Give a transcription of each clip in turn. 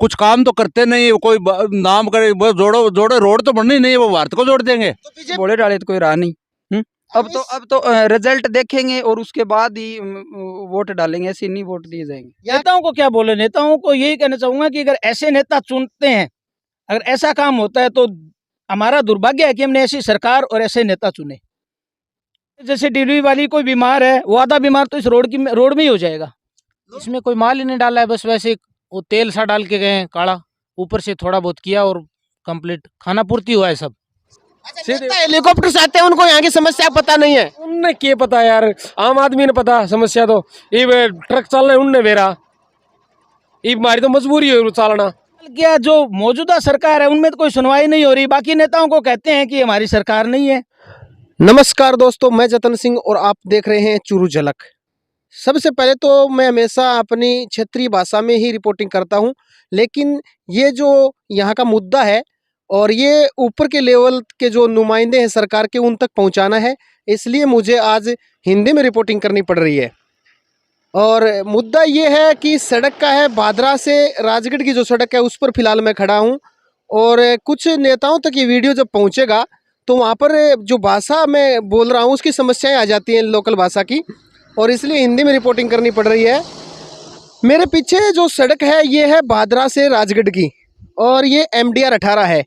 कुछ काम तो करते नहीं, कोई नाम करे जोड़ो जोड़ो, रोड तो बननी नहीं है, वो भारत को जोड़ देंगे। तो बीजेपी बोले डाले तो कोई रहा नहीं। अब तो रिजल्ट देखेंगे और उसके बाद ही वोट डालेंगे, ऐसे नहीं वोट दिए जाएंगे। नेताओं को क्या बोले, नेताओं को यही कहना चाहूंगा कि अगर ऐसे नेता चुनते हैं, अगर ऐसा काम होता है तो हमारा दुर्भाग्य है कि हमने ऐसी सरकार और ऐसे नेता चुने। जैसे डिलीवरी वाली कोई बीमार है, वो आधा बीमार तो इस रोड में ही हो जाएगा। इसमें कोई माल ही नहीं डाला है, बस वैसे वो तेल सा डाल के गए काला, ऊपर से थोड़ा बहुत किया और कंप्लीट खाना पूर्ति हुआ है सब। नेता हेलीकॉप्टर से आते हैं, उनको यहाँ की समस्या पता नहीं है। उनने क्या पता यार, आम आदमी ने पता समस्या तो ये ट्रक चल रहे उनने बेरा, ये हमारी तो मजबूरी है चलना। क्या जो मौजूदा सरकार है उनमें तो कोई सुनवाई नहीं हो रही, बाकी नेताओं को कहते हैं कि हमारी सरकार नहीं है। नमस्कार दोस्तों, मैं जतन सिंह और आप देख रहे हैं चूरू झलक। सबसे पहले तो मैं हमेशा अपनी क्षेत्रीय भाषा में ही रिपोर्टिंग करता हूं, लेकिन ये जो यहाँ का मुद्दा है और ये ऊपर के लेवल के जो नुमाइंदे हैं सरकार के, उन तक पहुंचाना है, इसलिए मुझे आज हिंदी में रिपोर्टिंग करनी पड़ रही है। और मुद्दा ये है कि सड़क का है, भादरा से राजगढ़ की जो सड़क है उस पर फिलहाल मैं खड़ा हूँ। और कुछ नेताओं तक ये वीडियो जब पहुँचेगा तो वहाँ पर जो भाषा मैं बोल रहा हूँ उसकी समस्याएं आ जाती हैं लोकल भाषा की, और इसलिए हिंदी में रिपोर्टिंग करनी पड़ रही है। मेरे पीछे जो सड़क है ये है भादरा से राजगढ़ की, और ये MDR 18 है।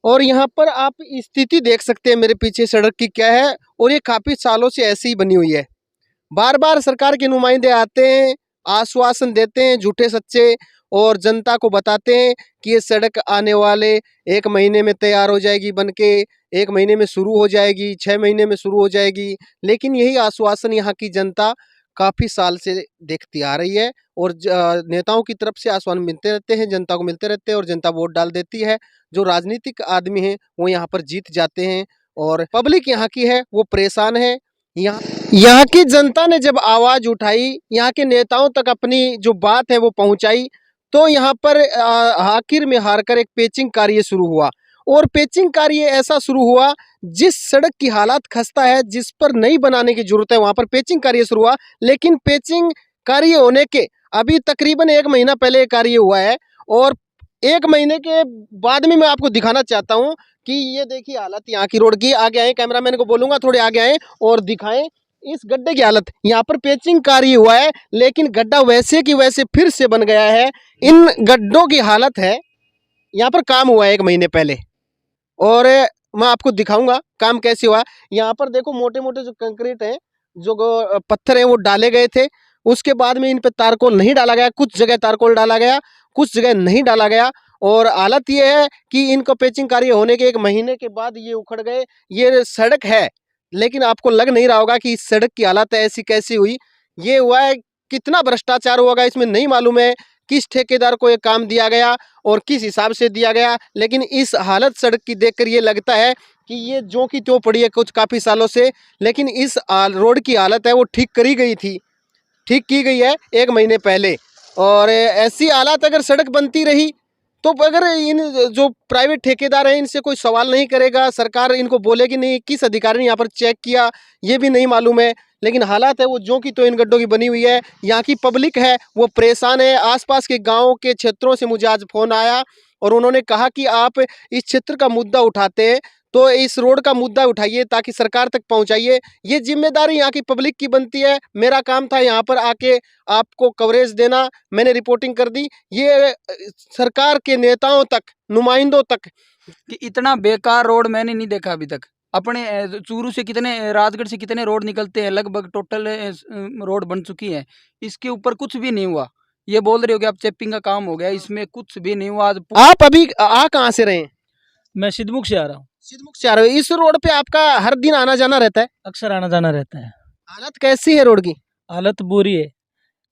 और यहाँ पर आप स्थिति देख सकते हैं मेरे पीछे सड़क की क्या है, और ये काफ़ी सालों से ऐसी ही बनी हुई है। बार बार सरकार के नुमाइंदे आते हैं, आश्वासन देते हैं झूठे सच्चे, और जनता को बताते हैं कि ये सड़क आने वाले 1 महीने में तैयार हो जाएगी, बन के 1 महीने में शुरू हो जाएगी, 6 महीने में शुरू हो जाएगी। लेकिन यही आश्वासन यहाँ की जनता काफ़ी साल से देखती आ रही है, और नेताओं की तरफ से आश्वासन मिलते रहते हैं, जनता को मिलते रहते हैं, और जनता वोट डाल देती है। जो राजनीतिक आदमी हैं वो यहाँ पर जीत जाते हैं, और पब्लिक यहाँ की है वो परेशान है। यहाँ की जनता ने जब आवाज़ उठाई, यहाँ के नेताओं तक अपनी जो बात है वो पहुँचाई, तो यहाँ पर आखिर में हारकर एक पेचिंग कार्य शुरू हुआ। और पेचिंग कार्य ऐसा शुरू हुआ, जिस सड़क की हालत खस्ता है, जिस पर नहीं बनाने की जरूरत है, वहाँ पर पेचिंग कार्य शुरू हुआ। लेकिन पेचिंग कार्य होने के अभी तकरीबन 1 महीना पहले ये कार्य हुआ है, और 1 महीने के बाद में मैं आपको दिखाना चाहता हूँ कि ये देखिए हालत यहाँ की रोड की। आगे आए, कैमरामैन को बोलूँगा थोड़े आगे आए और दिखाएं इस गड्ढे की हालत। यहाँ पर पेचिंग कार्य हुआ है, लेकिन गड्ढा वैसे की वैसे फिर से बन गया है। इन गड्ढों की हालत है, यहाँ पर काम हुआ है 1 महीने पहले, और मैं आपको दिखाऊंगा काम कैसे हुआ। यहाँ पर देखो मोटे मोटे जो कंक्रीट हैं, जो पत्थर हैं वो डाले गए थे। उसके बाद में इन पे तारकोल नहीं डाला गया, कुछ जगह तारकोल डाला गया, कुछ जगह नहीं डाला गया। और हालत ये है कि इनको पेचिंग कार्य होने के 1 महीने के बाद ये उखड़ गए। ये सड़क है, लेकिन आपको लग नहीं रहा होगा कि इस सड़क की हालत ऐसी कैसी हुई। ये हुआ है, कितना भ्रष्टाचार होगा इसमें नहीं मालूम है, किस ठेकेदार को ये काम दिया गया और किस हिसाब से दिया गया। लेकिन इस हालत सड़क की देखकर ये लगता है कि ये जो की त्यों पड़ी है कुछ काफ़ी सालों से। लेकिन इस रोड की हालत है वो ठीक करी गई थी, ठीक की गई है 1 महीने पहले। और ऐसी हालत अगर सड़क बनती रही तो अगर इन जो प्राइवेट ठेकेदार हैं इनसे कोई सवाल नहीं करेगा, सरकार इनको बोलेगी नहीं, किस अधिकारी ने यहाँ पर चेक किया ये भी नहीं मालूम है। लेकिन हालात है वो जो की तो इन गड्ढों की बनी हुई है। यहाँ की पब्लिक है वो परेशान है। आसपास के गाँव के क्षेत्रों से मुझे आज फ़ोन आया और उन्होंने कहा कि आप इस क्षेत्र का मुद्दा उठाते हैं तो इस रोड का मुद्दा उठाइए ताकि सरकार तक पहुंचाइए। ये जिम्मेदारी यहाँ की पब्लिक की बनती है। मेरा काम था यहाँ पर आके आपको कवरेज देना, मैंने रिपोर्टिंग कर दी। ये सरकार के नेताओं तक, नुमाइंदों तक कि इतना बेकार रोड मैंने नहीं देखा अभी तक। अपने चूरू से कितने, राजगढ़ से कितने रोड निकलते हैं, लगभग टोटल रोड बन चुकी है, इसके ऊपर कुछ भी नहीं हुआ। ये बोल रहे हो कि अब चेपिंग का काम हो गया, इसमें कुछ भी नहीं हुआ। आज आप अभी कहाँ से रहे? मैं सिद्धमुख से आ रहा हूँ। सिद्धमुख से आ रहे हो? इस रोड पे आपका हर दिन आना जाना रहता है? अक्सर आना जाना रहता है। हालत कैसी है रोड की? हालत बुरी है।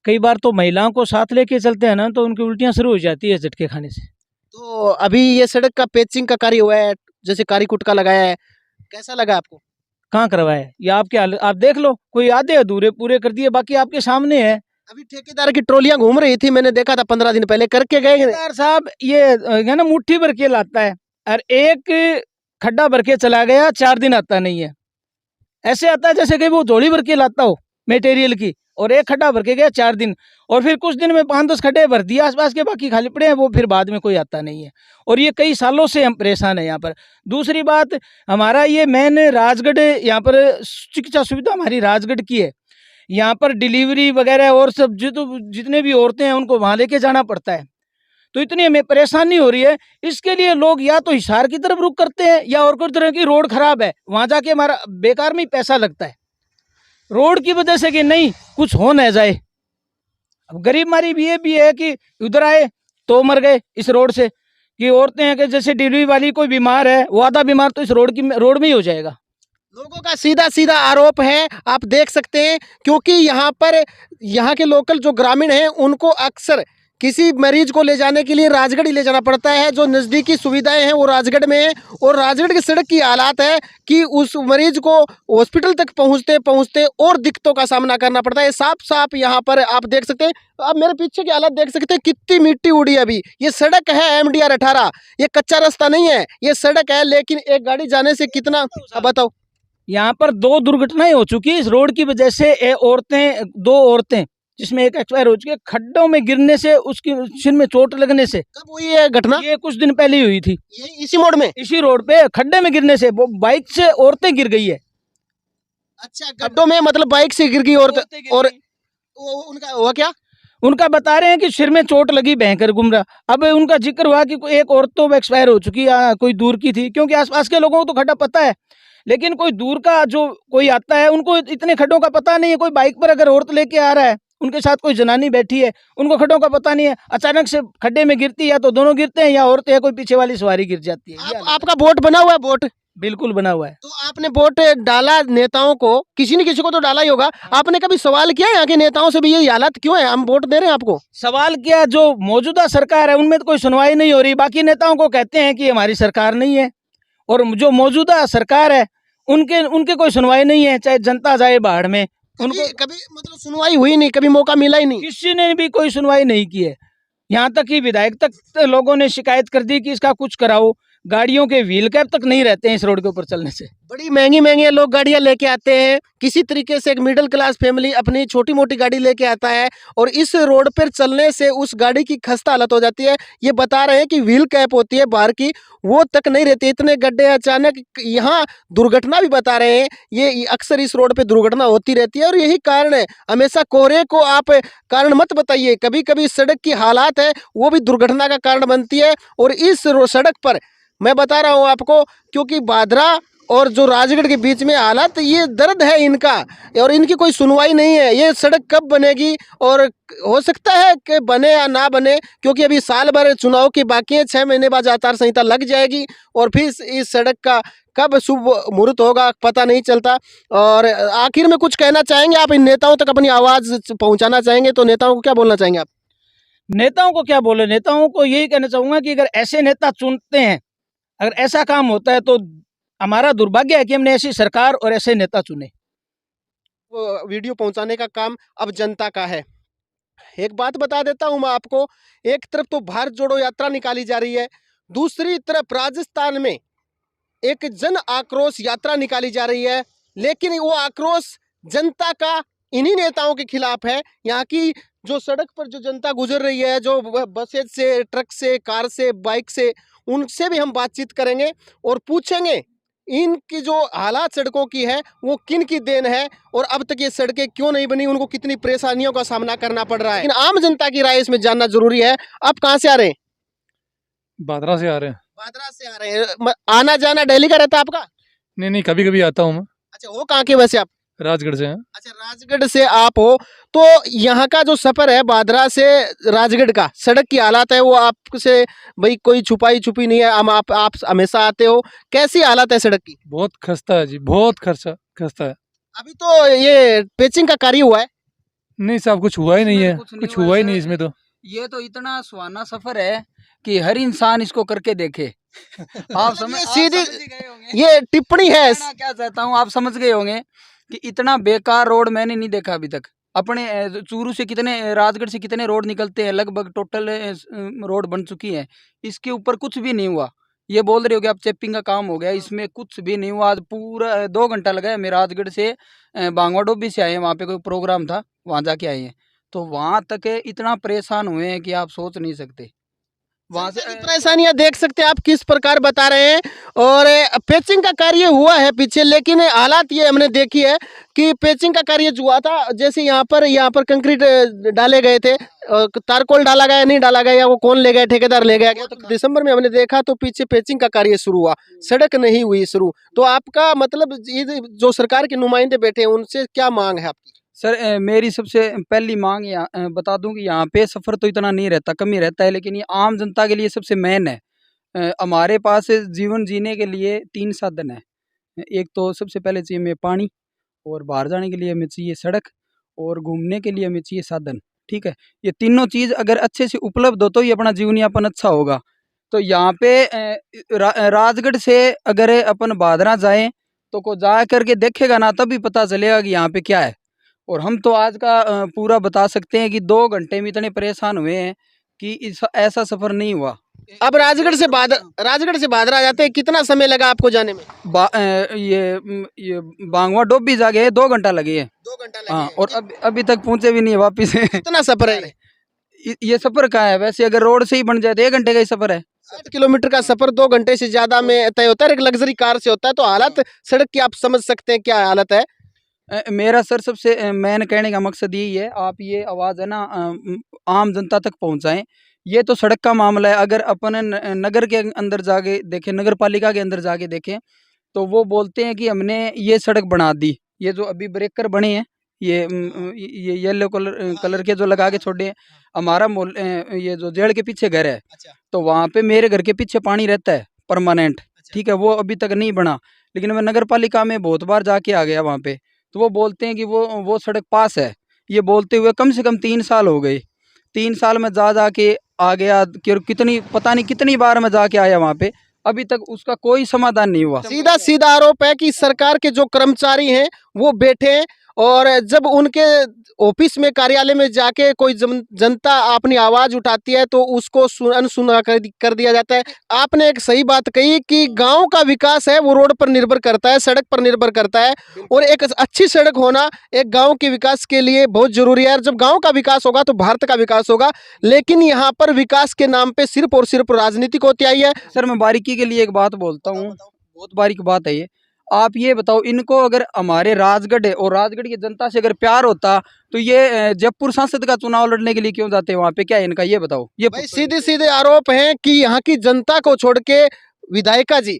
कई बार तो महिलाओं को साथ लेके चलते हैं ना तो उनकी उल्टियाँ शुरू हो जाती है झटके खाने से। तो अभी ये सड़क का पेचिंग का कार्य हुआ है, जैसे कारी कुटका लगाया है, कैसा लगा आपको? कहाँ करवाया है? ये आपके आप देख लो, कोई आधे अधूरे पूरे कर दिए, बाकी आपके सामने है। अभी ठेकेदार की ट्रॉलियां घूम रही थी, मैंने देखा था 15 दिन पहले, करके गए? ठेकेदार साहब ये ना मुट्ठी भर के लाता है और एक खड्डा भर के चला गया, 4 दिन आता नहीं है। ऐसे आता है जैसे कि वो झोली भर के लाता हो मटेरियल की, और एक खड्डा भर के गया 4 दिन, और फिर कुछ दिन में 5-10 खड्डे भर दिए आसपास के, बाकी खाली पड़े हैं, वो फिर बाद में कोई आता नहीं है। और ये कई सालों से हम परेशान हैं यहाँ पर। दूसरी बात, हमारा ये मेन राजगढ़, यहाँ पर चिकित्सा सुविधा हमारी राजगढ़ की है। यहाँ पर डिलीवरी वगैरह और सब जितने भी औरतें हैं उनको वहाँ लेके जाना पड़ता है, तो इतनी हमें परेशानी हो रही है। इसके लिए लोग या तो हिसार की तरफ रुख करते हैं, या और कोई तरह की रोड खराब है वहाँ जाके हमारा बेकार में ही पैसा लगता है रोड की वजह से, कि नहीं कुछ हो न जाए। अब गरीब मारी भी ये भी है कि उधर आए तो मर गए इस रोड से, कि औरतें हैं कि जैसे डिलीवरी वाली कोई बीमार है, वो आधा बीमार तो इस रोड में ही हो जाएगा। लोगों का सीधा सीधा आरोप है, आप देख सकते हैं, क्योंकि यहाँ पर यहाँ के लोकल जो ग्रामीण हैं उनको अक्सर किसी मरीज को ले जाने के लिए राजगढ़ ही ले जाना पड़ता है। जो नज़दीकी सुविधाएं हैं वो राजगढ़ में है, और राजगढ़ की सड़क की हालात है कि उस मरीज को हॉस्पिटल तक पहुंचते पहुंचते और दिक्कतों का सामना करना पड़ता है। साफ साफ यहाँ पर आप देख सकते हैं, आप मेरे पीछे की हालत देख सकते हैं, कितनी मिट्टी उड़ी है। अभी ये सड़क है MDR 18, ये कच्चा रास्ता नहीं है, ये सड़क है, लेकिन एक गाड़ी जाने से कितना, बताओ। यहाँ पर 2 दुर्घटनाएं हो चुकी इस रोड की वजह से। 2 औरतें जिसमें एक एक्सपायर हो चुकी है, खड्डों में गिरने से, उसकी सिर में चोट लगने से। कब हुई है घटना? ये कुछ दिन पहले ही हुई थी, ये इसी मोड़ में, इसी रोड पे खड्डे में गिरने से वो बाइक से औरतें गिर गई है। अच्छा, गड्ढों में मतलब बाइक से गिर गई और उनका हुआ क्या? उनका बता रहे हैं कि सिर में चोट लगी, भयंकर गुमरा। अब उनका जिक्र हुआ कि एक औरत तो एक्सपायर हो चुकी है, कोई दूर की थी, क्योंकि आसपास के लोगों को तो खड्डा पता है, लेकिन कोई दूर का जो कोई आता है उनको इतने खड्डों का पता नहीं है। कोई बाइक पर अगर औरत लेके आ रहा है, उनके साथ कोई जनानी बैठी है, उनको खड्डों का पता नहीं है, अचानक से खड्डे में गिरती है, या तो दोनों गिरते हैं या औरत है कोई पीछे वाली सवारी गिर जाती है। आपका वोट बना हुआ है? वोट बिल्कुल बना हुआ है। तो आपने वोट डाला नेताओं को, किसी न किसी को तो डाला ही होगा। आपने कभी सवाल किया यहाँ के नेताओं से भी ये हालत क्यों है, हम वोट दे रहे हैं आपको? सवाल किया, जो मौजूदा सरकार है उनमें तो कोई सुनवाई नहीं हो रही। बाकी नेताओं को कहते हैं कि हमारी सरकार नहीं है, और जो मौजूदा सरकार है उनके कोई सुनवाई नहीं है, चाहे जनता जाए बाहर में, उनको कभी मतलब सुनवाई हुई नहीं, कभी मौका मिला ही नहीं, किसी ने भी कोई सुनवाई नहीं की है। यहाँ तक कि विधायक तक लोगों ने शिकायत कर दी कि इसका कुछ कराओ। गाड़ियों के व्हील कैप तक नहीं रहते हैं इस रोड के ऊपर चलने से। बड़ी महंगी महंगी लोग गाड़ियां लेके आते हैं, किसी तरीके से एक मिडिल क्लास फैमिली अपनी छोटी मोटी गाड़ी लेके आता है, और इस रोड पर चलने से उस गाड़ी की खस्ता हालत हो जाती है। ये बता रहे हैं कि व्हील कैप होती है बाहर की, वो तक नहीं रहती, इतने गड्ढे। अचानक यहाँ दुर्घटना भी बता रहे हैं, ये अक्सर इस रोड पे दुर्घटना होती रहती है, और यही कारण है। हमेशा कोहरे को आप कारण मत बताइए, कभी कभी सड़क की हालात है वो भी दुर्घटना का कारण बनती है। और इस सड़क पर मैं बता रहा हूँ आपको, क्योंकि बादरा और जो राजगढ़ के बीच में हालात, ये दर्द है इनका, और इनकी कोई सुनवाई नहीं है। ये सड़क कब बनेगी, और हो सकता है कि बने या ना बने, क्योंकि अभी साल भर चुनाव की बाकी है, 6 महीने बाद आचार संहिता लग जाएगी, और फिर इस सड़क का कब शुभ मुहूर्त होगा पता नहीं चलता। और आखिर में कुछ कहना चाहेंगे आप, इन नेताओं तक अपनी आवाज़ पहुँचाना चाहेंगे, तो नेताओं को क्या बोलना चाहेंगे आप? नेताओं को क्या बोले, नेताओं को यही कहना चाहूँगा कि अगर ऐसे नेता चुनते हैं, अगर ऐसा काम होता है, तो हमारा दुर्भाग्य है कि हमने ऐसी सरकार और ऐसे नेता चुने। वीडियो पहुंचाने का काम अब जनता का है। एक बात बता देता हूं मैं आपको, एक तरफ तो भारत जोड़ो यात्रा निकाली जा रही है, दूसरी तरफ राजस्थान में एक जन आक्रोश यात्रा निकाली जा रही है, लेकिन वो आक्रोश जनता का इन्हीं नेताओं के खिलाफ है। यहाँ की जो सड़क पर जो जनता गुजर रही है, जो बसेज से, ट्रक से, कार से, बाइक से, उनसे भी हम बातचीत करेंगे और पूछेंगे इनकी जो हालात सड़कों की है वो किन की देन है, और अब तक ये सड़कें क्यों नहीं बनी, उनको कितनी परेशानियों का सामना करना पड़ रहा है। लेकिन आम जनता की राय इसमें जानना जरूरी है। आप कहाँ से आ रहे हैं? बादरा से आ रहे हैं। बादरा से आ रहे हैं। आना जाना डेली का रहता है आपका? नहीं, कभी कभी आता हूँ मैं। अच्छा, वो कहाँ के वैसे आप? राजगढ़ से हैं। अच्छा, राजगढ़ से आप हो, तो यहाँ का जो सफर है बादरा से राजगढ़ का, सड़क की हालत है वो आपसे भाई कोई छुपाई छुपी नहीं है, हम आप हमेशा आते हो, कैसी हालत है सड़क की? बहुत खस्ता है जी, बहुत खस्ता है। अभी तो ये पेचिंग का कार्य हुआ है? नहीं साहब, कुछ हुआ ही नहीं है, कुछ नहीं कुछ हुआ हुआ ही है। नहीं इसमें तो। ये तो इतना सुहाना सफर है कि हर इंसान इसको करके देखे। आप समझ सीधी ही गए होंगे। ये टिप्पणी है। कहना क्या चाहता हूँ, आप समझ गए होंगे कि इतना बेकार रोड मैंने नहीं देखा अभी तक। अपने चूरू से कितने, राजगढ़ से कितने रोड निकलते हैं, लगभग टोटल रोड बन चुकी है, इसके ऊपर कुछ भी नहीं हुआ। ये बोल रहे हो कि अब चेपिंग का काम हो गया, इसमें कुछ भी नहीं हुआ। आज पूरा 2 घंटा लगा है। मैं राजगढ़ से बांगवा डोबी से आए हैं, वहाँ पे कोई प्रोग्राम था, वहाँ जाके आए हैं। तो वहाँ तक इतना परेशान हुए हैं कि आप सोच नहीं सकते। वहाँ से परेशानियां देख सकते हैं आप किस प्रकार बता रहे हैं। और पेचिंग का कार्य हुआ है पीछे, लेकिन हालात ये हमने देखी है कि पेचिंग का कार्य जो हुआ था, जैसे यहाँ पर कंक्रीट डाले गए थे, तारकोल डाला गया नहीं डाला गया, या वो कौन ले गया, ठेकेदार ले गया। तो दिसंबर में हमने देखा तो पीछे पेचिंग का कार्य शुरू हुआ, सड़क नहीं हुई शुरू। तो आपका मतलब ये जो सरकार के नुमाइंदे बैठे हैं उनसे क्या मांग है आपकी? सर मेरी सबसे पहली मांग बता दूं कि यहाँ पे सफ़र तो इतना नहीं रहता, कम ही रहता है, लेकिन ये आम जनता के लिए सबसे मेन है। हमारे पास जीवन जीने के लिए 3 साधन है। एक तो सबसे पहले चाहिए हमें पानी, और बाहर जाने के लिए हमें चाहिए सड़क, और घूमने के लिए हमें चाहिए साधन। ठीक है, ये तीनों चीज़ अगर अच्छे से उपलब्ध हो तो ही अपना जीवन यापन अच्छा होगा। तो यहाँ पे राजगढ़ से अगर अपन भादरा जाएँ तो को जा करके देखेगा ना, तभी पता चलेगा कि यहाँ पे क्या है। और हम तो आज का पूरा बता सकते हैं कि 2 घंटे में इतने परेशान हुए हैं कि ऐसा सफ़र नहीं हुआ। अब राजगढ़ से भादरा जाते हैं, कितना समय लगा आपको जाने में? ये बांगवा डोबी जा गए 2 घंटा लगे हैं। 2 घंटा लगे हाँ, हैं। और अभी तक पहुँचे भी नहीं है वापिस। कितना सफर है? ये सफ़र कहाँ है वैसे? अगर रोड से ही बन जाए तो 1 घंटे का ही सफ़र है। 7 किलोमीटर का सफर 2 घंटे से ज्यादा में तय होता है, एक लग्जरी कार से होता है। तो हालत सड़क की आप समझ सकते हैं क्या हालत है। मेरा सर सबसे मेन कहने का मकसद यही है, आप ये आवाज़ है ना आम जनता तक पहुंचाएं। ये तो सड़क का मामला है, अगर अपन नगर के अंदर जाके देखें, नगर पालिका के अंदर जाके देखें, तो वो बोलते हैं कि हमने ये सड़क बना दी। ये जो अभी ब्रेकर बने हैं, ये येलो कलर के जो लगा के छोड़े हैं, हमारा ये जो जेड़ के पीछे घर है, तो वहाँ पे मेरे घर के पीछे पानी रहता है परमानेंट। ठीक है, वो अभी तक नहीं बना, लेकिन मैं नगर पालिका में बहुत बार जाके आ गया वहाँ पे। तो वो बोलते हैं कि वो सड़क पास है। ये बोलते हुए कम से कम 3 साल हो गए। 3 साल में जा के आ गया, कितनी पता नहीं कितनी बार मैं जाके आया वहाँ पे, अभी तक उसका कोई समाधान नहीं हुआ। सीधा आरोप है कि सरकार के जो कर्मचारी हैं वो बैठे हैं, और जब उनके ऑफिस में कार्यालय में जाके कोई जनता अपनी आवाज उठाती है तो उसको अनसुना कर दिया जाता है। आपने एक सही बात कही कि गांव का विकास है वो रोड पर निर्भर करता है, सड़क पर निर्भर करता है, और एक अच्छी सड़क होना एक गांव के विकास के लिए बहुत जरूरी है। जब गांव का विकास होगा तो भारत का विकास होगा। लेकिन यहाँ पर विकास के नाम पे सिर्फ और सिर्फ राजनीति होती आई है। सर मैं बारीकी के लिए एक बात बोलता हूँ, बहुत बारीक बात है ये। आप ये बताओ, इनको अगर हमारे राजगढ़ है और राजगढ़ की जनता से अगर प्यार होता तो ये जयपुर सांसद का चुनाव लड़ने के लिए क्यों जाते हैं वहाँ पे? क्या है इनका, ये बताओ। ये भाई सीधे आरोप हैं कि यहाँ की जनता को छोड़ के विधायिका जी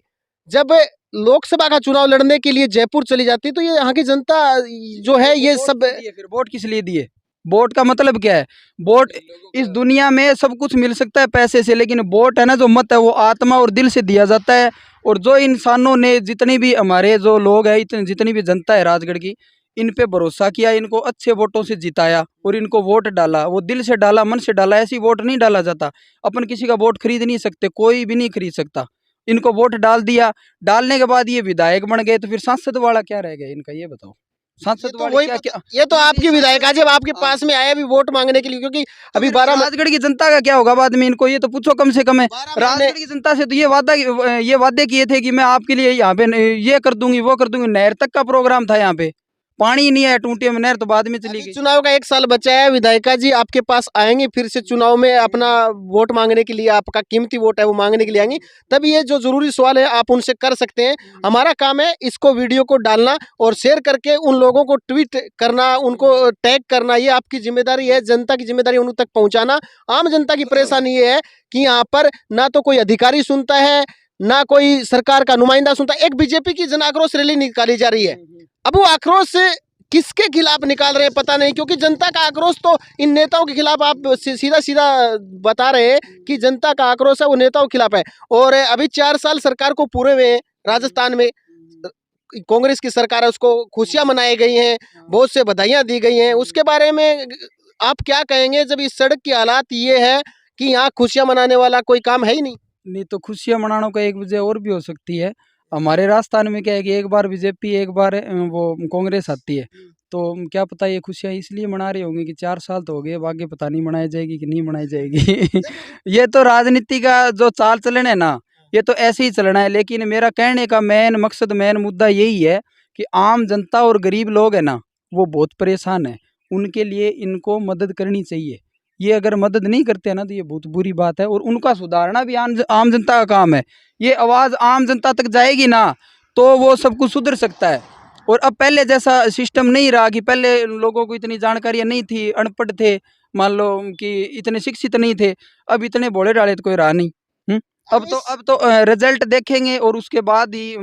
जब लोकसभा का चुनाव लड़ने के लिए जयपुर चली जाती तो ये यहाँ की जनता जो है ये सब फिर वोट किस लिए दिए? वोट का मतलब क्या है? वोट, इस दुनिया में सब कुछ मिल सकता है पैसे से, लेकिन वोट है ना जो मत है वो आत्मा और दिल से दिया जाता है। और जो इंसानों ने, जितनी भी हमारे जो लोग हैं, जितनी भी जनता है राजगढ़ की, इन पे भरोसा किया, इनको अच्छे वोटों से जिताया और इनको वोट डाला, वो दिल से डाला, मन से डाला। ऐसी वोट नहीं डाला जाता। अपन किसी का वोट खरीद नहीं सकते, कोई भी नहीं खरीद सकता। इनको वोट डाल दिया, डालने के बाद ये विधायक बन गए, तो फिर सांसद वाला क्या रह गया इनका, ये बताओ। सांसद वाले क्या? ये तो आपकी विधायिका जब आपके पास में आए अभी वोट मांगने के लिए, क्योंकि अभी 12 राजगढ़ की जनता का क्या होगा बाद में, इनको ये तो पूछो कम से कम है। राजगढ़ की जनता से तो ये वादे किए थे कि मैं आपके लिए यहाँ पे ये कर दूंगी, वो कर दूंगी। नहर तक का प्रोग्राम था, यहाँ पे पानी ही नहीं है टूटिया में, नहर तो बाद में चली गई। चुनाव का 1 साल बचा है, विधायिका जी आपके पास आएंगे फिर से चुनाव में अपना वोट मांगने के लिए, आपका कीमती वोट है वो मांगने के लिए आएंगे। तब ये जो जरूरी सवाल है आप उनसे कर सकते हैं। हमारा काम है इसको वीडियो को डालना और शेयर करके उन लोगों को ट्वीट करना, उनको टैग करना, ये आपकी जिम्मेदारी है। जनता की जिम्मेदारी उन तक पहुंचाना। आम जनता की परेशानी ये है कि यहाँ पर ना तो कोई अधिकारी सुनता है, ना कोई सरकार का नुमाइंदा सुनता है। एक बीजेपी की जन आक्रोश रैली निकाली जा रही है, अब वो आक्रोश किसके खिलाफ निकाल रहे हैं पता नहीं, क्योंकि जनता का आक्रोश तो इन नेताओं के खिलाफ, आप सीधा बता रहे हैं कि जनता का आक्रोश है वो नेताओं के खिलाफ है। और अभी 4 साल सरकार को पूरे हुए हैं, राजस्थान में कांग्रेस की सरकार है, उसको खुशियां मनाई गई हैं, बहुत से बधाइयां दी गई हैं। उसके बारे में आप क्या कहेंगे जब इस सड़क की हालात ये है कि यहाँ खुशियां मनाने वाला कोई काम है ही नहीं? तो खुशियां मनाने का एक वजह और भी हो सकती है। हमारे राजस्थान में क्या है कि एक बार बीजेपी, एक बार वो कांग्रेस आती है, तो क्या पता ये खुशियाँ इसलिए मना रहे होंगे कि 4 साल तो हो गए, आगे पता नहीं मनाई जाएगी कि नहीं मनाई जाएगी। ये तो राजनीति का जो चाल चलन है ना, ये तो ऐसे ही चलना है। लेकिन मेरा कहने का मेन मुद्दा यही है कि आम जनता और गरीब लोग है ना, वो बहुत परेशान है। उनके लिए इनको मदद करनी चाहिए। ये अगर मदद नहीं करते हैं ना, तो ये बहुत बुरी बात है। और उनका सुधारना भी आम जनता का काम है। ये आवाज़ आम जनता तक जाएगी ना, तो वो सब कुछ सुधर सकता है। और अब पहले जैसा सिस्टम नहीं रहा कि पहले लोगों को इतनी जानकारियाँ नहीं थी, अनपढ़ थे, मान लो कि इतने शिक्षित नहीं थे। अब इतने भोले डाले तो कोई रहा नहीं। अब तो रिजल्ट देखेंगे और उसके बाद ही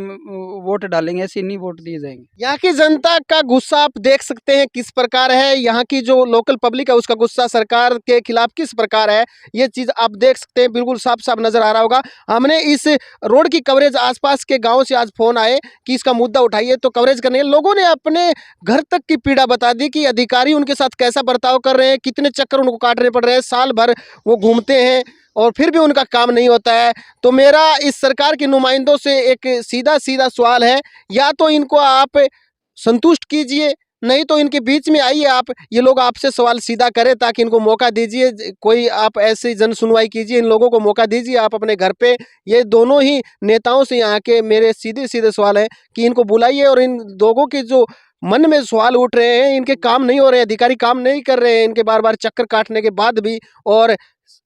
वोट डालेंगे, ऐसे नहीं वोट दिए जाएंगे। यहाँ की जनता का गुस्सा आप देख सकते हैं किस प्रकार है। यहाँ की जो लोकल पब्लिक है उसका गुस्सा सरकार के खिलाफ किस प्रकार है, ये चीज़ आप देख सकते हैं, बिल्कुल साफ साफ नजर आ रहा होगा। हमने इस रोड की कवरेज आसपास के गाँव से आज फोन आए कि इसका मुद्दा उठाइए, तो कवरेज करने लोगों ने अपने घर तक की पीड़ा बता दी कि अधिकारी उनके साथ कैसा बर्ताव कर रहे हैं, कितने चक्कर उनको काटने पड़ रहे हैं, साल भर वो घूमते हैं और फिर भी उनका काम नहीं होता है। तो मेरा इस सरकार के नुमाइंदों से एक सीधा सीधा सवाल है, या तो इनको आप संतुष्ट कीजिए, नहीं तो इनके बीच में आइए आप, ये लोग आपसे सवाल सीधा करें ताकि इनको मौका दीजिए। कोई आप ऐसी जन सुनवाई कीजिए, इन लोगों को मौका दीजिए आप अपने घर पे। ये दोनों ही नेताओं से यहाँ के मेरे सीधे सीधे सवाल है कि इनको बुलाइए और इन लोगों के जो मन में सवाल उठ रहे हैं, इनके काम नहीं हो रहे हैं, अधिकारी काम नहीं कर रहे हैं इनके बार बार चक्कर काटने के बाद भी। और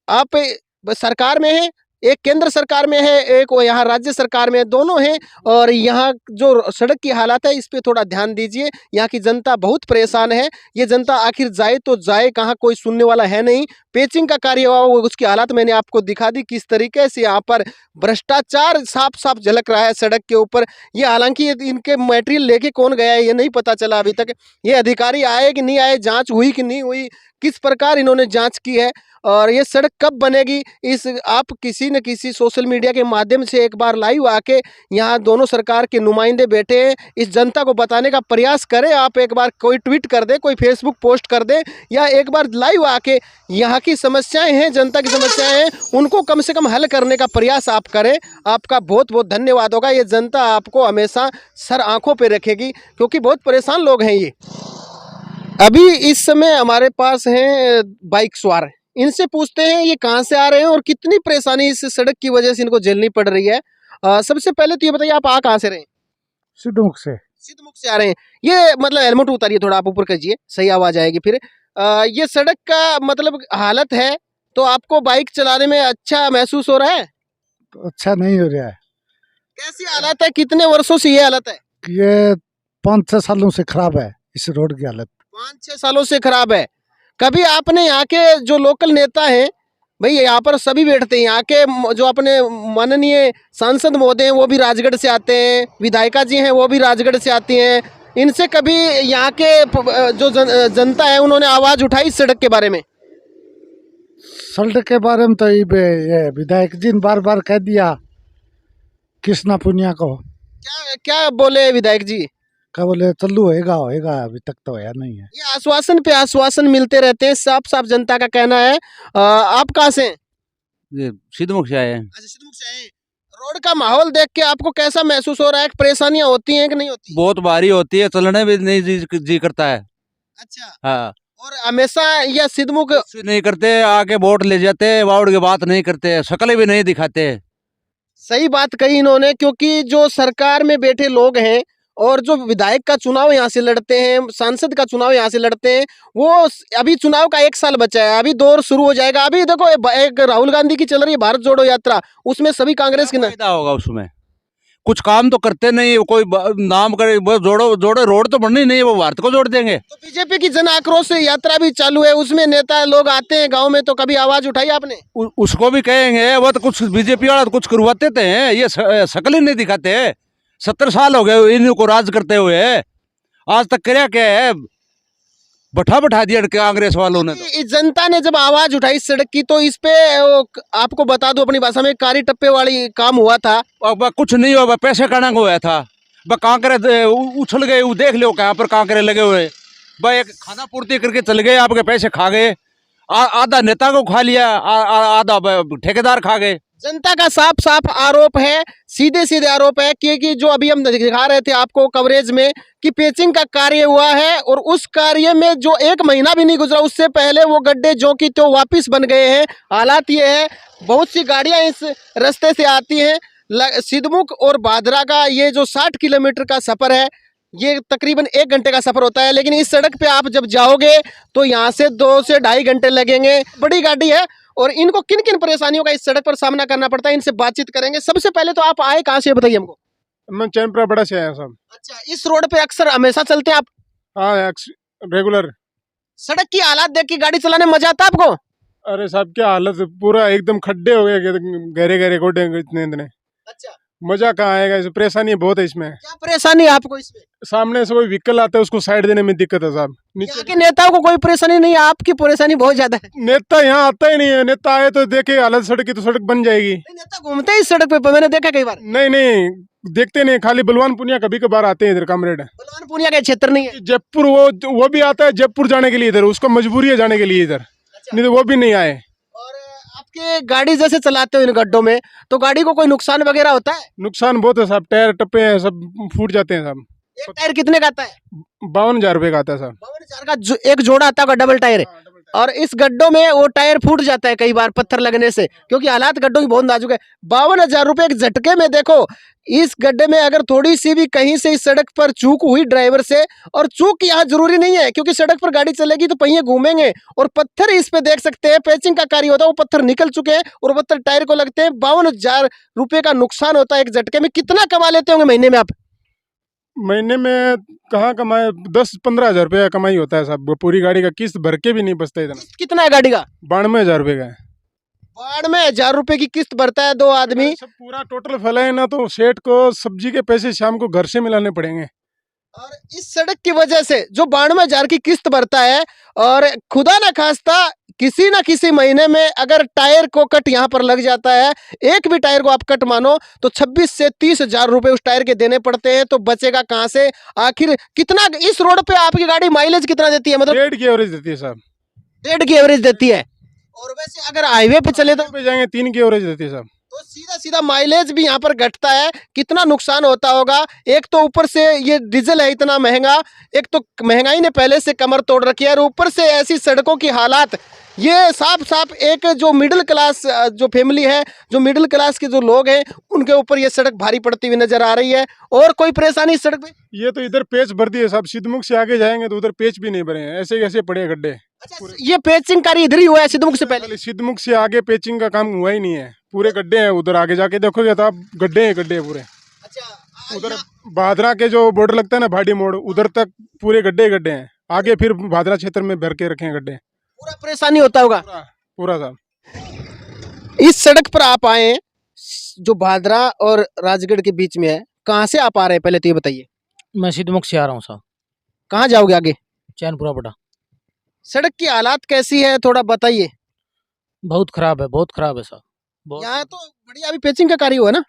आप सरकार में है, एक केंद्र सरकार में है, एक यहाँ राज्य सरकार में है, दोनों हैं। और यहाँ जो सड़क की हालत है इस पे थोड़ा ध्यान दीजिए। यहाँ की जनता बहुत परेशान है। ये जनता आखिर जाए तो जाए कहाँ, कोई सुनने वाला है नहीं। पेचिंग का कार्य हुआ उसकी हालत मैंने आपको दिखा दी, किस तरीके से यहाँ पर भ्रष्टाचार साफ साफ झलक रहा है सड़क के ऊपर। ये हालांकि इनके मटेरियल लेके कौन गया है ये नहीं पता चला अभी तक। ये अधिकारी आए कि नहीं आए, जाँच हुई कि नहीं हुई, किस प्रकार इन्होंने जाँच की है और ये सड़क कब बनेगी, इस आप किसी न किसी सोशल मीडिया के माध्यम से एक बार लाइव आके, यहाँ दोनों सरकार के नुमाइंदे बैठे हैं, इस जनता को बताने का प्रयास करें। आप एक बार कोई ट्वीट कर दे, कोई फेसबुक पोस्ट कर दे, या एक बार लाइव आके यहाँ की समस्याएं हैं, जनता की समस्याएं हैं, उनको कम से कम हल करने का प्रयास आप करें। आपका बहुत बहुत धन्यवाद होगा। ये जनता आपको हमेशा सर आंखों पर रखेगी क्योंकि बहुत परेशान लोग हैं ये। अभी इस समय हमारे पास हैं बाइक सवार, इनसे पूछते हैं ये कहाँ से आ रहे हैं और कितनी परेशानी इस सड़क की वजह से इनको झेलनी पड़ रही है। सबसे पहले तो ये बताइए आप आ कहाँ से रहे हैं? सिद्धमुख से। सिद्धमुख से आ रहे हैं। ये मतलब हेलमेट उतारिए थोड़ा, आप ऊपर कीजिए, सही आवाज आएगी फिर। ये सड़क का मतलब हालत है, तो आपको बाइक चलाने में अच्छा महसूस हो रहा है? तो अच्छा नहीं हो रहा है। कैसी हालत है, कितने वर्षों से ये हालत है? ये 5-6 सालों से खराब है इस रोड की हालत। 5-6 सालों से खराब है। कभी आपने यहाँ के जो लोकल नेता हैं, भाई यहाँ पर सभी बैठते हैं, यहाँ के जो अपने माननीय सांसद महोदय हैं वो भी राजगढ़ से आते हैं, विधायिका जी हैं वो भी राजगढ़ से आती हैं, इनसे कभी यहाँ के जो जनता है उन्होंने आवाज़ उठाई सड़क के बारे में? सड़क के बारे में तो ये विधायक जी ने बार बार कह दिया कृष्णा पुनिया को। क्या क्या बोले विधायक जी? क्या बोले, चलू होएगा होएगा, अभी तक तो होया नहीं है। ये आश्वासन पे आश्वासन मिलते रहते हैं, साफ साफ जनता का कहना है। आप कहाँ से हैं? ये सिद्धमुख से आए हैं। अच्छा, सिद्धमुख से आए हैं। रोड का माहौल देख के आपको कैसा महसूस हो रहा है? परेशानियां होती हैं कि नहीं होती? बहुत भारी होती है, चलने भी नहीं जी करता है। अच्छा। हाँ, और हमेशा यह सिद्धमुख कुछ नहीं करते, आके वोट ले जाते, वाउड की बात नहीं करते, शक्ल भी नहीं दिखाते। सही बात कही इन्होंने, क्योंकि जो सरकार में बैठे लोग हैं और जो विधायक का चुनाव यहाँ से लड़ते हैं, सांसद का चुनाव यहाँ से लड़ते हैं, वो अभी चुनाव का 1 साल बचा है, अभी दौर शुरू हो जाएगा। अभी देखो एक राहुल गांधी की चल रही है भारत जोड़ो यात्रा, उसमें सभी कांग्रेस के फायदा होगा उसमें। कुछ काम तो करते नहीं, कोई नाम करे जोड़ो रोड तो बननी नहीं है, वो भारत को जोड़ देंगे। तो बीजेपी की जन आक्रोश यात्रा भी चालू है, उसमें नेता लोग आते हैं गाँव में, तो कभी आवाज उठाई आपने? उसको भी कहेंगे, वो तो कुछ बीजेपी वाला तो कुछ करवाते थे, ये शक्ल ही नहीं दिखाते। 70 साल हो गए इनको राज करते हुए, आज तक क्या क्या है, बैठा दिया कांग्रेस वालों ने। इस जनता ने जब आवाज उठाई सड़क की, तो इस पे आपको बता दो अपनी भाषा में, कारी टप्पे वाली काम हुआ था। अब कुछ नहीं हुआ, पैसे कहाँ को हुआ था, कांकरे उछल गए, वो देख लो कहाँ पर कांकरे लगे हुए। एक खाना पूर्ति करके चल गए, आपके पैसे खा गए, आधा नेता को खा लिया, आधा ठेकेदार खा गए। जनता का साफ साफ आरोप है, सीधे सीधे आरोप है कि जो अभी हम दिखा रहे थे आपको कवरेज में कि पेचिंग का कार्य हुआ है, और उस कार्य में जो 1 महीना भी नहीं गुजरा उससे पहले वो गड्ढे जो कि तो वापस बन गए हैं। हालात ये है, बहुत सी गाड़ियां इस रास्ते से आती हैं, सिद्धमुख और बादरा का ये जो 60 किलोमीटर का सफर है, ये तकरीबन 1 घंटे का सफर होता है। लेकिन इस सड़क पे आप जब जाओगे तो यहाँ से 2 से 2.5 घंटे लगेंगे। बड़ी गाड़ी है और इनको किन किन परेशानियों का इस सड़क पर सामना करना पड़ता है, इनसे बातचीत करेंगे। सबसे पहले तो आप आए कहाँ से, बताइए हमको। मैं चैनपुरा बड़ा से आया साहब। अच्छा, इस रोड पे अक्सर हमेशा चलते हैं आप? हाँ, रेगुलर। सड़क की हालात देख के गाड़ी चलाने में मजा आता है आपको? अरे साहब क्या हालत है, पूरा एकदम खड्डे हो गए, गहरे गहरे गोड्डे इतने इतने। अच्छा, मजा कहाँ आएगा, इस परेशानी बहुत है इसमें। क्या परेशानी है आपको इसमें? सामने से कोई व्हीकल आता है उसको साइड देने में दिक्कत है साहब। यहाँ नीचे के नेताओं को कोई परेशानी नहीं है, आपकी परेशानी बहुत ज्यादा है। नेता यहाँ आता ही नहीं है। नेता आए तो देखे हालत सड़क की तो सड़क बन जाएगी। नेता घूमते ही इस सड़क पे, मैंने देखा कई बार। नहीं नहीं, देखते नहीं, खाली बलवान पुनिया कभी कभार आते हैं इधर कामरेड। बलवान पूनिया का क्षेत्र नहीं है। जयपुर वो भी आता है जयपुर जाने के लिए, इधर उसको मजबूरी है जाने के लिए इधर, नहीं तो वो भी नहीं आए। और आपके गाड़ी जैसे चलाते हो इन गड्ढों में, तो गाड़ी को कोई नुकसान वगैरह होता है? नुकसान बहुत है साहब, टायर टप्पे हैं सब फूट जाते हैं साहब। एक टायर कितने का आता है? 52,000 रुपये का आता है साहब। 52,000 का एक जोड़ा आता है, डबल टायर। और इस गड्ढों में वो टायर फूट जाता है कई बार पत्थर लगने से, क्योंकि हालात गड्ढों की बहुत नाजुक है। 52,000 रुपये एक झटके में। देखो, इस गड्ढे में अगर थोड़ी सी भी कहीं से इस सड़क पर चूक हुई ड्राइवर से, और चूक यहाँ जरूरी नहीं है क्योंकि सड़क पर गाड़ी चलेगी तो पहिए घूमेंगे, और पत्थर इस पे देख सकते हैं, पैचिंग का कार्य होता है, वो पत्थर निकल चुके हैं और पत्थर टायर को लगते हैं। 52,000 रुपये का नुकसान होता है एक झटके में। कितना कमा लेते होंगे महीने में आप? महीने में कहाँ कमाए, 10-15 हजार रुपये का कमाई होता है साहब। वो पूरी गाड़ी का किस्त भर के भी नहीं बचता इतना। कितना है गाड़ी का? 92,000 रुपये का है। 92,000 रुपये की किस्त भरता है 2 आदमी। सब पूरा टोटल फैलाए ना तो सेठ को सब्जी के पैसे शाम को घर से मिलाने पड़ेंगे। और इस सड़क की वजह से जो 92,000 की किस्त भरता है, और खुदा ना खास्ता किसी ना किसी महीने में अगर टायर को कट यहाँ पर लग जाता है, एक भी टायर को आप कट मानो तो 26 से 30,000 रुपए उस टायर के देने पड़ते हैं। तो बचेगा कहाँ से? आखिर कितना इस रोड पे आपकी गाड़ी माइलेज कितना देती है? मतलब 1.5 की एवरेज देती है साहब। 1.5 की एवरेज देती है। और वैसे अगर हाईवे पे चले तो पे जाएंगे 3 की एवरेज देती है साहब। तो सीधा सीधा माइलेज भी यहाँ पर घटता है। कितना नुकसान होता होगा। एक तो ऊपर से ये डीजल है इतना महंगा, एक तो महंगाई ने पहले से कमर तोड़ रखी है, और ऊपर से ऐसी सड़कों की हालात। ये साफ साफ एक जो मिडिल क्लास जो फैमिली है, जो मिडिल क्लास के जो लोग हैं, उनके ऊपर ये सड़क भारी पड़ती हुई नजर आ रही है। और कोई परेशानी इस सड़क पे? ये तो इधर पेच भर दिए साहब, सिद्धमुख से आगे जाएंगे तो उधर पेच भी नहीं भरे हैं, ऐसे कैसे पड़े गड्ढे। अच्छा, ये पेचिंग कार्य इधर ही हुआ है सिद्धमुख से पहले? सिद्धमुख से आगे पेचिंग का काम हुआ ही नहीं है, पूरे गड्ढे हैं। उधर आगे जाके देखोगे तो आप गड्ढे हैं, गड्ढे पूरे। अच्छा, उधर बादरा के जो बॉर्डर लगता है ना, भाड़ी मोड़, उधर तक पूरे गड्ढे गड्ढे हैं। आगे फिर बादरा क्षेत्र में भर के रखे हैं गड्ढे। पूरा परेशानी होता होगा पूरा साहब। इस सड़क पर आप आए जो भादरा और राजगढ़ के बीच में है, कहाँ से आप आ रहे हैं पहले तो ये बताइए। मैं सिद्धमुख से आ रहा हूँ साहब। कहाँ जाओगे आगे? चैनपुरा बड़ा। सड़क की हालात कैसी है थोड़ा बताइए। बहुत खराब है, बहुत खराब है साहब। बहुत यहाँ तो बढ़िया अभी पेचिंग का कार्य हुआ है ना?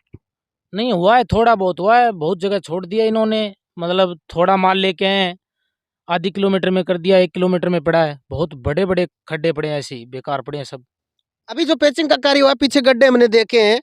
नहीं हुआ है, थोड़ा बहुत हुआ है। बहुत जगह छोड़ दिया इन्होंने, मतलब थोड़ा माल लेके आए, आधी किलोमीटर में कर दिया, 1 किलोमीटर में पड़ा है। बहुत बड़े बड़े खड्डे पड़े हैं, ऐसे ही बेकार पड़े हैं सब। अभी जो पेचिंग का कार्य हुआ, पीछे गड्ढे हमने देखे हैं,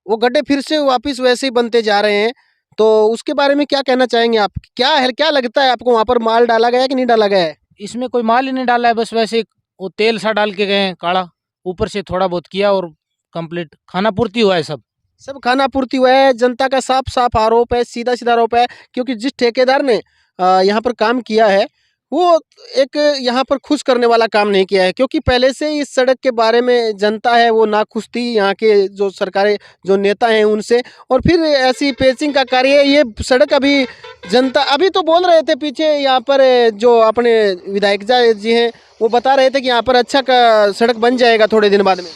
वो गड्ढे फिर से वापस वैसे ही बनते जा रहे हैं। तो उसके बारे में क्या कहना चाहेंगे आप? क्या है, क्या लगता है आपको, वहाँ पर माल डाला गया है कि नहीं डाला गया है? इसमें कोई माल ही नहीं डाला है, बस वैसे वो तेल सा डाल के गए हैं काढ़ा, ऊपर से थोड़ा बहुत किया और कंप्लीट खाना पूर्ति हुआ है। सब खाना पूर्ति हुआ है। जनता का साफ साफ आरोप है, सीधा सीधा आरोप है, क्योंकि जिस ठेकेदार ने यहाँ पर काम किया है, वो एक यहाँ पर खुश करने वाला काम नहीं किया है। क्योंकि पहले से इस सड़क के बारे में जनता है वो नाखुश थी, यहाँ के जो सरकारी जो नेता हैं उनसे। और फिर ऐसी पेचिंग का कार्य, ये सड़क अभी जनता अभी तो बोल रहे थे पीछे यहाँ पर जो अपने विधायक जी हैं, वो बता रहे थे कि यहाँ पर अच्छा का सड़क बन जाएगा थोड़े दिन बाद में।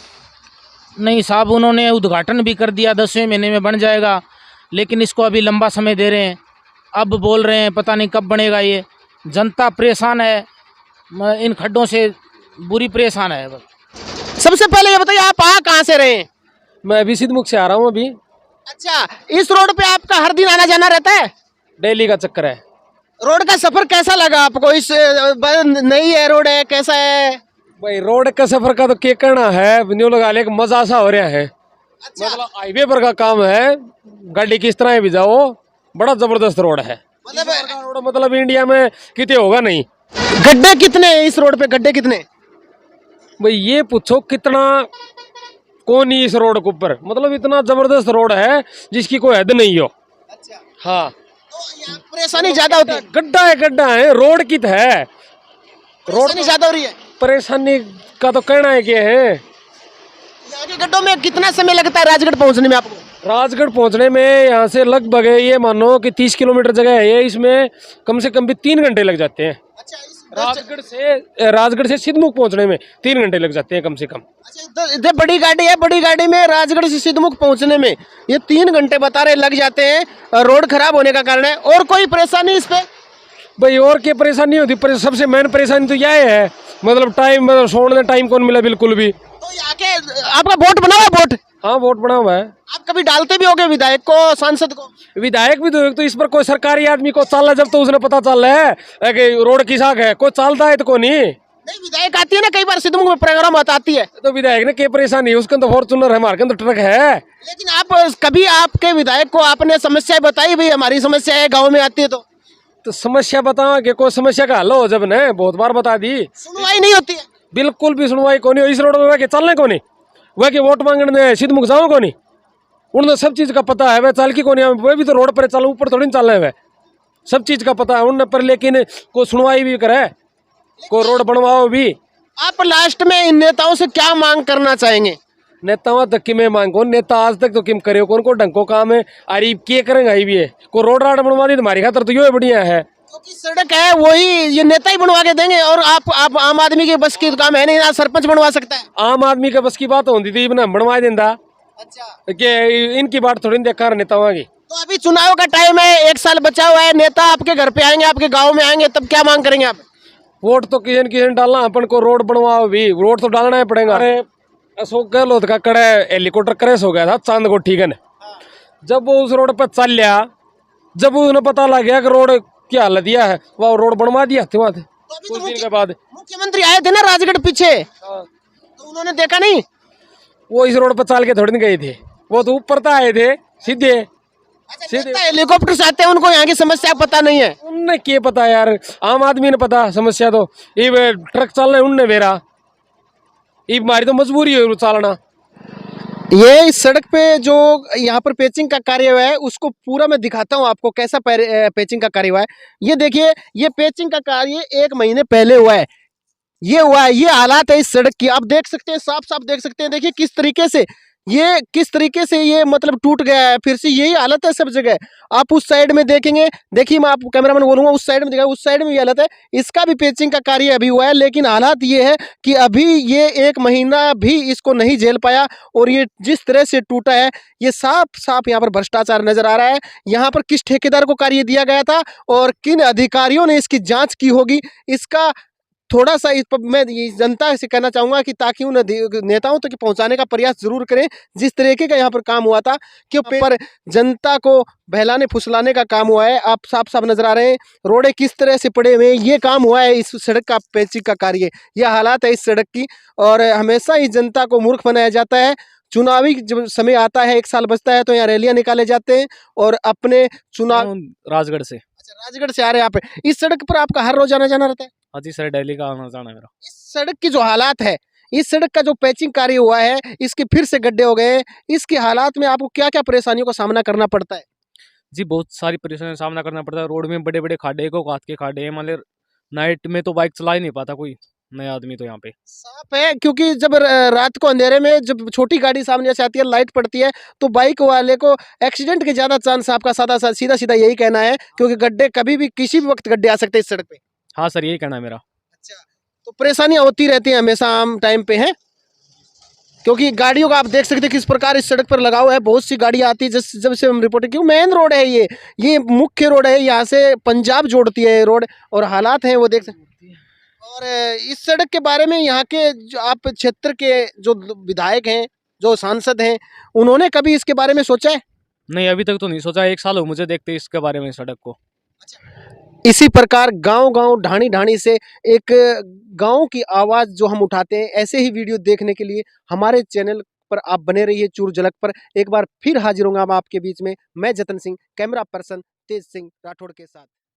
नहीं साहब, उन्होंने उद्घाटन भी कर दिया, 10वें महीने में बन जाएगा, लेकिन इसको अभी लंबा समय दे रहे हैं। अब बोल रहे हैं पता नहीं कब बनेगा। ये जनता परेशान है, इन खड्डों से बुरी परेशान है। सबसे पहले ये बताइए, आप कहाँ से रहे हैं? मैं अभी सिद्धमुख से आ रहा हूँ अभी। अच्छा, इस रोड पे आपका हर दिन आना जाना रहता है? डेली का चक्कर है। रोड का सफर कैसा लगा आपको? इस नई है रोड है, कैसा है भाई? रोड का सफर का तो क्या करना है, न्यू लगा ले, मजा सा हो रहा है। अच्छा, मतलब हाईवे पर का काम है, गाड़ी किस तरह भी जाओ, बड़ा जबरदस्त रोड है। रोड मतलब इंडिया में कितने होगा नहीं। गड्ढे कितने हैं इस रोड पे? गड्ढे कितने? भाई ये पूछो कितना कौन नहीं इस रोड के ऊपर, मतलब इतना जबरदस्त रोड है जिसकी कोई हद नहीं हो। अच्छा, हाँ, तो यहाँ परेशानी ज्यादा होती है, गड्ढा है, रोड की तो है, परेशानी ज्यादा हो रही है। परेशानी का तो कहना है क्या है। यहाँ के गड्ढों में कितना समय लगता है राजगढ़ पहुंचने में आपको? राजगढ़ पहुंचने में यहाँ से लगभग ये मानो कि 30 किलोमीटर जगह है ये, इसमें कम से कम भी 3 घंटे लग जाते हैं। अच्छा, राजगढ़ से सिद्धमुख पहुंचने में 3 घंटे लग जाते हैं कम से कम। अच्छा, इधर बड़ी गाड़ी है, बड़ी गाड़ी में राजगढ़ से सिद्धमुख पहुंचने में ये 3 घंटे बता रहे लग जाते हैं। रोड खराब होने का कारण है, और कोई परेशानी इस पे? भाई और क्या परेशानी होती, सबसे मेन परेशानी तो यह है, मतलब टाइम, मतलब सोने टाइम कौन मिला बिल्कुल भी। तो यहाँ के आपका वोट बना हुआ है? वोट, हाँ वोट बना हुआ है। आप कभी डालते भी होगे विधायक को, सांसद को? विधायक भी तो इस पर कोई सरकारी आदमी को चाल है जब तो उसने पता चल है कि रोड की साख है, कोई चालता है तो को नहीं। विधायक आती है ना कई बार सिद्धमुख में प्रोग्राम आती है, तो विधायक ने क्या परेशानी है, उसके तो फॉर्चूनर है, हमारे तो ट्रक है। लेकिन आप कभी आपके विधायक को आपने समस्याएं बताई, भाई हमारी समस्या है, गाँव में आती है तो समस्या बताओ कि कोई समस्या का हल हो, जब ने बहुत बार बता दी, सुनवाई नहीं होती है। बिल्कुल भी सुनवाई को नहीं। इस रोड में वह चलने को नहीं, वह के वोट मांगने सिद्धमुख जाओ को नहीं, उन्हें सब चीज का पता है, वह चाल की को नहीं, वह भी तो रोड पर चल, ऊपर थोड़ी चल रहे, वह सब चीज का पता है उन्हें पर, लेकिन कोई सुनवाई भी करे, कोई रोड बनवाओ भी। आप लास्ट में इन नेताओं से क्या मांग करना चाहेंगे? नेताओं तक कि मैं मांगो, नेता आज तक तो किम करे, कौन को ढंग को काम है, अरे क्या करेंगे ये भी है, कोई रोड राड बनवा दी तुम्हारी खातर तो यो बढ़िया है। क्योंकि सड़क है वही ये नेता ही बनवा के देंगे, और आप आम आदमी के बस की काम है नहीं ना, सरपंच बनवा सकता है। आम आदमी के बस की बात होती थी, बनवा देंदा। अच्छा, कि इनकी बात थोड़ी देखा नेताओं की। तो अभी चुनाव का टाइम है, 1 साल बचा हुआ है, नेता आपके घर पे आएंगे, आपके गाँव में आएंगे, तब क्या मांग करेंगे आप? वोट तो किसी डालना, अपन को रोड बनवाओ भी, रोड तो डालना ही पड़ेगा। अरे अशोक गहलोत का कड़े हेलीकॉप्टर क्रैश हो गया था चांदकोठी का, जब वो उस रोड पर चल लिया, जब उन्हें पता लग गया कि रोड की हालत यह है, वह रोड बनवा दिया थे वहां। कुछ दिन के बाद मुख्यमंत्री आए थे ना राजगढ़ पीछे, तो उन्होंने देखा नहीं? वो इस रोड पर चल के थोड़ी गए थे, वो तो ऊपर तक आए थे सीधे। हेलीकॉप्टर से आते हैं, उनको यहाँ की समस्या पता नहीं है। उनने क्या पता यार, आम आदमी ने पता समस्या तो, ये ट्रक चल रहे उनने मेरा, ये हमारी तो मजबूरी है चलना। ये इस सड़क पे जो यहाँ पर पेचिंग का कार्य हुआ है, उसको पूरा मैं दिखाता हूँ आपको कैसा पेचिंग का कार्य हुआ है। ये देखिए, ये पेचिंग का कार्य 1 महीने पहले हुआ है, ये हुआ है, ये हालात है इस सड़क की, आप देख सकते हैं, साफ साफ देख सकते हैं। देखिए किस तरीके से ये मतलब टूट गया है, फिर से यही हालत है सब जगह। आप उस साइड में देखेंगे, देखिए मैं आपको कैमरामैन बोलूंगा उस साइड में दिखाएं, उस साइड में ये हालत है, इसका भी पेचिंग का कार्य अभी हुआ है। लेकिन हालात ये है कि अभी ये 1 महीना भी इसको नहीं झेल पाया, और ये जिस तरह से टूटा है, ये साफ साफ यहाँ पर भ्रष्टाचार नजर आ रहा है। यहाँ पर किस ठेकेदार को कार्य दिया गया था और किन अधिकारियों ने इसकी जाँच की होगी, इसका थोड़ा सा इस पर मैं जनता से कहना चाहूँगा कि ताकि उन नेताओं तक पहुँचाने का प्रयास जरूर करें, जिस तरीके का यहाँ पर काम हुआ था, क्यों पर जनता को बहलाने फुसलाने का काम हुआ है। आप साफ साफ नजर आ रहे हैं रोडे किस तरह से पड़े हुए हैं, ये काम हुआ है इस सड़क का पेचिंग का कार्य, यह हालात है इस सड़क की। और हमेशा इस जनता को मूर्ख बनाया जाता है। चुनावी जब समय आता है, 1 साल बचता है, तो यहाँ रैलियाँ निकाले जाते हैं और अपने चुनाव। राजगढ़ से। अच्छा, राजगढ़ से आ रहे हैं आप। इस सड़क पर आपका हर रोज आना जाना रहता है? हाँ जी सर, डेली का आना जाना है मेरा। इस सड़क की जो हालात है, इस सड़क का जो पैचिंग कार्य हुआ है, इसके फिर से गड्ढे हो गए, इसके हालात में आपको क्या क्या परेशानियों का सामना करना पड़ता है? जी बहुत सारी परेशानियों का सामना करना पड़ता है। रोड में बड़े बड़े खाडे को काट के खाडे हैं, मतलब नाइट में तो बाइक चला ही नहीं पाता कोई नया आदमी तो यहाँ पे। साफ है, क्योंकि जब रात को अंधेरे में जब छोटी गाड़ी सामने से आती है, लाइट पड़ती है, तो बाइक वाले को एक्सीडेंट के ज्यादा चांस, आपका सीधा सीधा यही कहना है, क्योंकि गड्ढे कभी भी किसी भी वक्त गड्ढे आ सकते हैं इस सड़क पे। हाँ सर, यही कहना है मेरा। अच्छा, तो परेशानियां होती रहती हैं हमेशा आम टाइम पे हैं, क्योंकि गाड़ियों का आप देख सकते हैं किस प्रकार इस सड़क पर लगा हुआ है, बहुत सी गाड़ियां आती है। जब से हम रिपोर्टिंग, क्यों मेन रोड है ये मुख्य रोड है, यहाँ से पंजाब जोड़ती है रोड, और हालात हैं वो देख सकते हैं। और इस सड़क के बारे में यहाँ के जो आप क्षेत्र के जो विधायक हैं, जो सांसद हैं, उन्होंने कभी इसके बारे में सोचा है? नहीं, अभी तक तो नहीं सोचा। 1 साल हो मुझे देखते इसके बारे में सड़क को। इसी प्रकार गांव-गांव, ढाणी-ढाणी से एक गांव की आवाज़ जो हम उठाते हैं, ऐसे ही वीडियो देखने के लिए हमारे चैनल पर आप बने रहिए चूरू झलक पर। एक बार फिर हाजिर होऊंगा मैं आपके बीच में, मैं जतन सिंह, कैमरा पर्सन तेज सिंह राठौड़ के साथ।